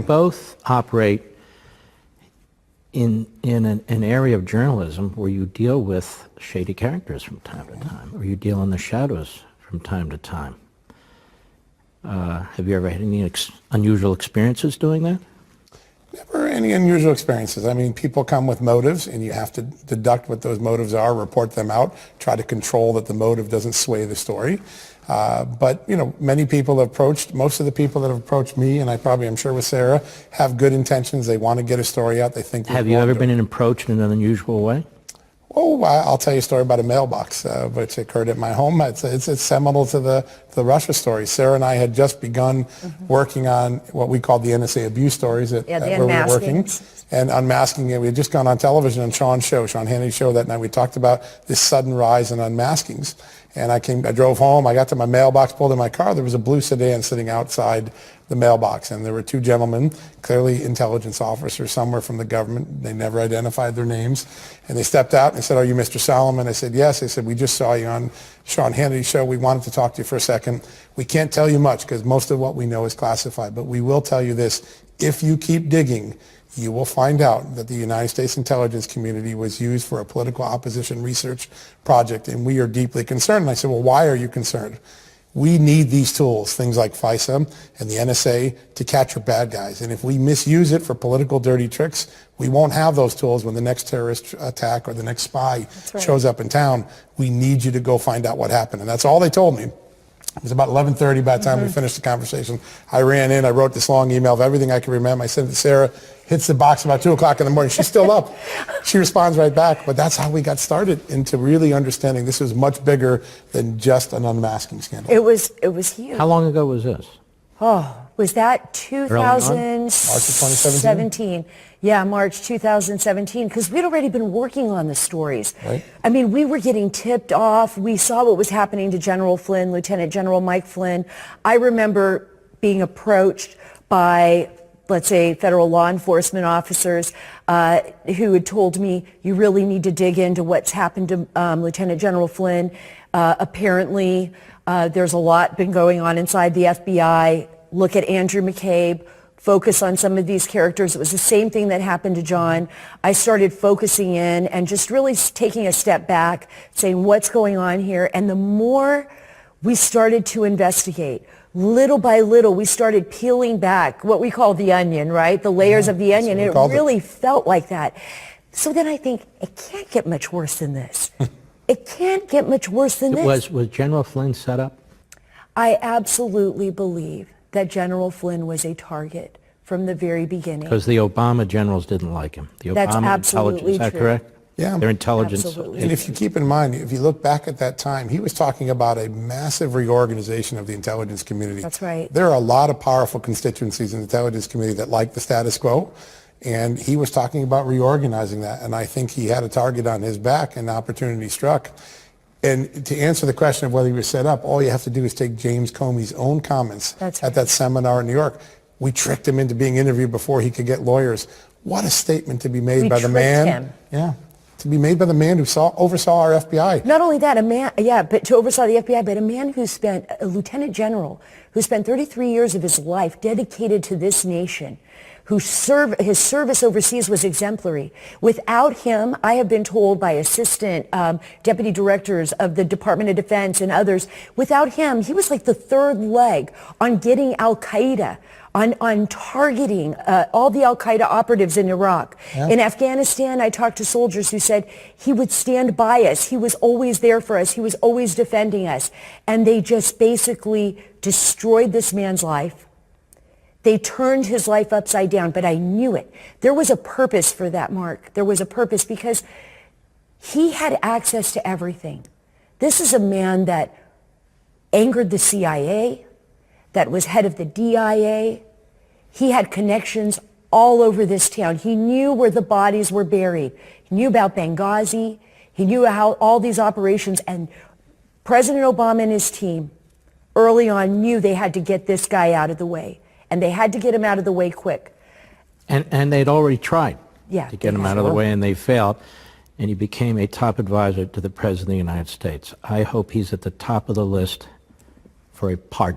both operate in an area of journalism where you deal with shady characters from time to time, or you deal in the shadows from time to time. Have you ever had any unusual experiences doing that? Never any unusual experiences. I mean, people come with motives, and you have to deduct what those motives are, report them out, try to control that the motive doesn't sway the story. But, you know, many people have approached, most of the people that have approached me, and I'm sure with Sarah, have good intentions. They want to get a story out. They think. Have you ever been approached in an unusual way? Oh, I'll tell you a story about a mailbox, which occurred at my home. It's seminal to the Russia story. Sarah and I had just begun working on what we called the NSA abuse stories where we were working. And unmasking it. We had just gone on television on Sean Hannity's show that night. We talked about this sudden rise in unmaskings. And I drove home, I got to my mailbox, pulled in my car, there was a blue sedan sitting outside the mailbox, and there were two gentlemen, clearly intelligence officers somewhere from the government. They never identified their names. And they stepped out and said, "Are you Mr. Solomon?" I said, "Yes." They said, "We just saw you on Sean Hannity's show. We wanted to talk to you for a second. We can't tell you much because most of what we know is classified, but we will tell you this. If you keep digging, you will find out that the United States intelligence community was used for a political opposition research project, and we are deeply concerned." And I said, "Well, why are you concerned?" We need these tools, things like FISA and the NSA, to capture bad guys. And if we misuse it for political dirty tricks, we won't have those tools when the next terrorist attack or the next spy shows up in town. We need you to go find out what happened. And that's all they told me. It was about 11:30 by the time we finished the conversation. I ran in, I wrote this long email of everything I could remember. I sent it to Sarah, hits the box about 2 o'clock in the morning. She's still up. She responds right back. But that's how we got started into really understanding this was much bigger than just an unmasking scandal. It was huge. How long ago was this? Oh, was that March of 2017? Yeah, March 2017, because we'd already been working on the stories. Right. I mean, we were getting tipped off. We saw what was happening to General Flynn, Lieutenant General Mike Flynn. I remember being approached by, let's say, federal law enforcement officers who had told me, "You really need to dig into what's happened to Lieutenant General Flynn. Apparently, there's a lot been going on inside the FBI. Look at Andrew McCabe. Focus on some of these characters." It was the same thing that happened to John. I started focusing in and just really taking a step back, saying, what's going on here? And the more we started to investigate, little by little, we started peeling back what we call the onion, right? The layers of the onion. And it really felt like that. So then I think, it can't get much worse than this. It can't get much worse than this. Was General Flynn set up? I absolutely believe that General Flynn was a target from the very beginning. Because the Obama generals didn't like him. The That's Obama absolutely intelligence, is that true. correct? Yeah. Their intelligence. Absolutely. And if you keep in mind, if you look back at that time, he was talking about a massive reorganization of the intelligence community. That's right. There are a lot of powerful constituencies in the intelligence community that like the status quo, and he was talking about reorganizing that, and I think he had a target on his back, and the opportunity struck. And to answer the question of whether he was set up, all you have to do is take James Comey's own comments at that seminar in New York. We tricked him into being interviewed before he could get lawyers. What a statement to be made by the man. Him. Yeah. To be made by the man who oversaw our FBI. Not only that, but to oversaw the FBI, but a man who spent, a lieutenant general, who spent 33 years of his life dedicated to this nation, his service overseas was exemplary. Without him, I have been told by assistant deputy directors of the Department of Defense and others, without him, he was like the third leg on getting al-Qaeda, on targeting all the al-Qaeda operatives in Iraq. Yeah. In Afghanistan, I talked to soldiers who said he would stand by us. He was always there for us. He was always defending us. And they just basically destroyed this man's life. They turned his life upside down, but I knew it. There was a purpose for that, Mark. There was a purpose because he had access to everything. This is a man that angered the CIA, that was head of the DIA. He had connections all over this town. He knew where the bodies were buried. He knew about Benghazi. He knew how all these operations, and President Obama and his team early on knew they had to get this guy out of the way. And they had to get him out of the way quick. And they'd already tried to get him out of the way, and they failed. And he became a top advisor to the President of the United States. I hope he's at the top of the list for a pardon.